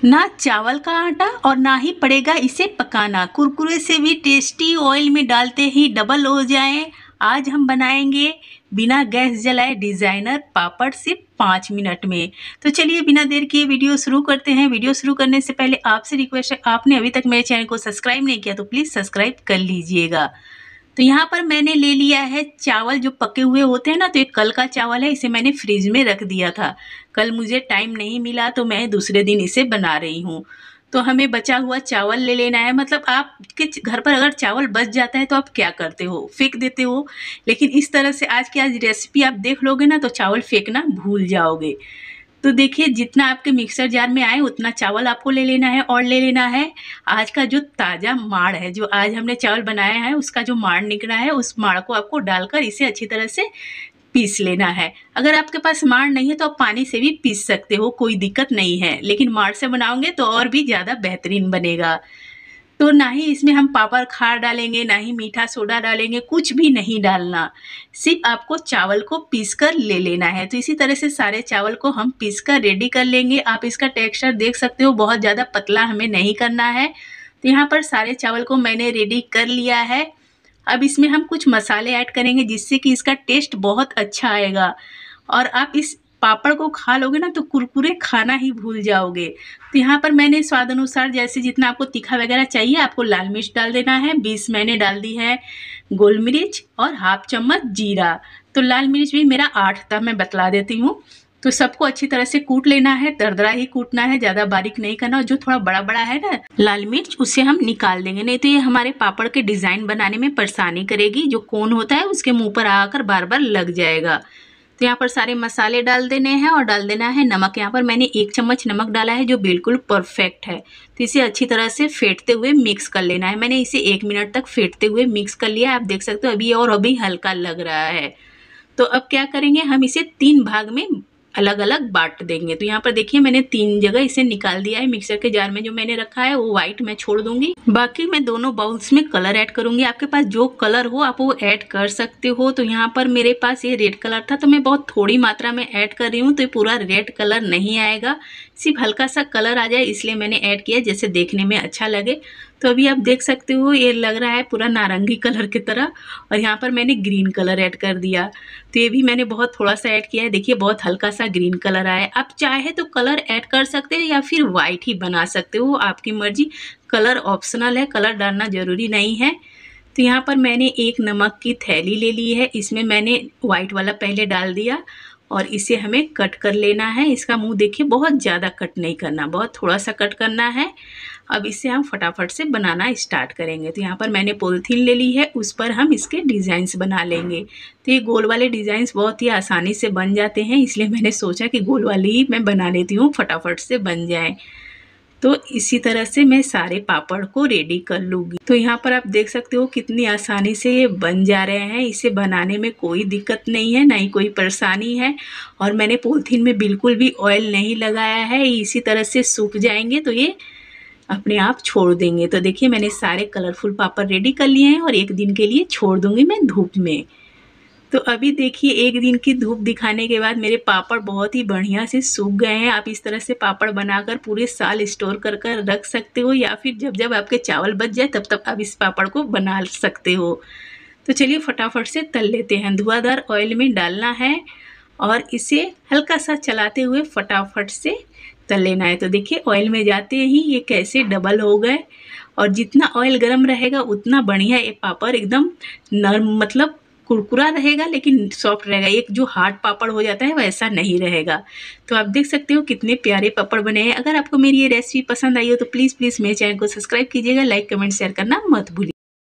ना चावल का आटा और ना ही पड़ेगा इसे पकाना। कुरकुरे से भी टेस्टी, ऑयल में डालते ही डबल हो जाएं। आज हम बनाएंगे बिना गैस जलाए डिज़ाइनर पापड़ सिर्फ 5 मिनट में। तो चलिए बिना देर किए वीडियो शुरू करते हैं। वीडियो शुरू करने से पहले आपसे रिक्वेस्ट है, आपने अभी तक मेरे चैनल को सब्सक्राइब नहीं किया तो प्लीज़ सब्सक्राइब कर लीजिएगा। तो यहाँ पर मैंने ले लिया है चावल जो पके हुए होते हैं ना, तो ये कल का चावल है, इसे मैंने फ्रिज में रख दिया था। कल मुझे टाइम नहीं मिला तो मैं दूसरे दिन इसे बना रही हूँ। तो हमें बचा हुआ चावल ले लेना है। मतलब आपके घर पर अगर चावल बच जाता है तो आप क्या करते हो, फेंक देते हो। लेकिन इस तरह से आज की रेसिपी आप देख लोगे ना तो चावल फेंकना भूल जाओगे। तो देखिए जितना आपके मिक्सर जार में आए उतना चावल आपको ले लेना है और ले लेना है आज का जो ताज़ा माड़ है। जो आज हमने चावल बनाया है उसका जो माड़ निकला है, उस माड़ को आपको डालकर इसे अच्छी तरह से पीस लेना है। अगर आपके पास माड़ नहीं है तो आप पानी से भी पीस सकते हो, कोई दिक्कत नहीं है। लेकिन माड़ से बनाओगे तो और भी ज़्यादा बेहतरीन बनेगा। तो ना ही इसमें हम पापड़ खार डालेंगे, ना ही मीठा सोडा डालेंगे, कुछ भी नहीं डालना। सिर्फ आपको चावल को पीसकर ले लेना है। तो इसी तरह से सारे चावल को हम पीसकर रेडी कर लेंगे। आप इसका टेक्सचर देख सकते हो, बहुत ज़्यादा पतला हमें नहीं करना है। तो यहाँ पर सारे चावल को मैंने रेडी कर लिया है। अब इसमें हम कुछ मसाले ऐड करेंगे जिससे कि इसका टेस्ट बहुत अच्छा आएगा और आप इस पापड़ को खा लोगे ना तो कुरकुरे खाना ही भूल जाओगे। तो यहाँ पर मैंने स्वाद अनुसार, जैसे जितना आपको तीखा वगैरह चाहिए, आपको लाल मिर्च डाल देना है। 20 मैंने डाल दी है गोल मिर्च और हाफ चम्मच जीरा। तो लाल मिर्च भी मेरा 8 था, मैं बतला देती हूँ। तो सबको अच्छी तरह से कूट लेना है, दरदरा ही कूटना है, ज़्यादा बारीक नहीं करना। और जो थोड़ा बड़ा बड़ा है ना लाल मिर्च, उसे हम निकाल देंगे, नहीं तो ये हमारे पापड़ के डिज़ाइन बनाने में परेशानी करेगी। जो कोन होता है उसके मुंह पर आकर बार बार लग जाएगा। तो यहाँ पर सारे मसाले डाल देने हैं और डाल देना है नमक। यहाँ पर मैंने 1 चम्मच नमक डाला है जो बिल्कुल परफेक्ट है। तो इसे अच्छी तरह से फेंटते हुए मिक्स कर लेना है। मैंने इसे 1 मिनट तक फेंटते हुए मिक्स कर लिया। आप देख सकते हो अभी और अभी हल्का लग रहा है। तो अब क्या करेंगे, हम इसे 3 भाग में अलग अलग बांट देंगे। तो यहाँ पर देखिए मैंने 3 जगह इसे निकाल दिया है। मिक्सर के जार में जो मैंने रखा है वो व्हाइट मैं छोड़ दूंगी, बाकी मैं दोनों बाउल्स में कलर ऐड करूंगी। आपके पास जो कलर हो आप वो ऐड कर सकते हो। तो यहाँ पर मेरे पास ये रेड कलर था तो मैं बहुत थोड़ी मात्रा में ऐड कर रही हूँ। तो ये पूरा रेड कलर नहीं आएगा, सिर्फ हल्का सा कलर आ जाए इसलिए मैंने ऐड किया, जैसे देखने में अच्छा लगे। तो अभी आप देख सकते हो ये लग रहा है पूरा नारंगी कलर की तरह। और यहाँ पर मैंने ग्रीन कलर ऐड कर दिया। तो ये भी मैंने बहुत थोड़ा सा ऐड किया है। देखिए बहुत हल्का सा ग्रीन कलर आया है। आप चाहे तो कलर ऐड कर सकते हैं या फिर वाइट ही बना सकते हो, आपकी मर्जी। कलर ऑप्शनल है, कलर डालना ज़रूरी नहीं है। तो यहाँ पर मैंने एक नमक की थैली ले ली है, इसमें मैंने वाइट वाला पहले डाल दिया और इसे हमें कट कर लेना है। इसका मुंह देखिए बहुत ज़्यादा कट नहीं करना, बहुत थोड़ा सा कट करना है। अब इसे हम फटाफट से बनाना स्टार्ट करेंगे। तो यहाँ पर मैंने पॉलीथीन ले ली है, उस पर हम इसके डिज़ाइंस बना लेंगे। तो ये गोल वाले डिज़ाइंस बहुत ही आसानी से बन जाते हैं, इसलिए मैंने सोचा कि गोल वाले ही मैं बना लेती हूँ, फटाफट से बन जाए। तो इसी तरह से मैं सारे पापड़ को रेडी कर लूँगी। तो यहाँ पर आप देख सकते हो कितनी आसानी से ये बन जा रहे हैं। इसे बनाने में कोई दिक्कत नहीं है, ना ही कोई परेशानी है। और मैंने पॉलीथीन में बिल्कुल भी ऑयल नहीं लगाया है, इसी तरह से सूख जाएंगे तो ये अपने आप छोड़ देंगे। तो देखिए मैंने सारे कलरफुल पापड़ रेडी कर लिए हैं और 1 दिन के लिए छोड़ दूँगी मैं धूप में। तो अभी देखिए 1 दिन की धूप दिखाने के बाद मेरे पापड़ बहुत ही बढ़िया से सूख गए हैं। आप इस तरह से पापड़ बनाकर पूरे साल स्टोर कर कर रख सकते हो, या फिर जब जब आपके चावल बच जाए तब तब आप इस पापड़ को बना सकते हो। तो चलिए फटाफट से तल लेते हैं। धुआंधार ऑयल में डालना है और इसे हल्का सा चलाते हुए फटाफट से तल लेना है। तो देखिए ऑयल में जाते ही ये कैसे डबल हो गए। और जितना ऑयल गर्म रहेगा उतना बढ़िया ये पापड़ एकदम नरम, मतलब कुरकुरा रहेगा लेकिन सॉफ्ट रहेगा। एक जो हार्ड पापड़ हो जाता है वैसा नहीं रहेगा। तो आप देख सकते हो कितने प्यारे पापड़ बने हैं। अगर आपको मेरी ये रेसिपी पसंद आई हो तो प्लीज़ मेरे चैनल को सब्सक्राइब कीजिएगा, लाइक कमेंट शेयर करना मत भूलिए।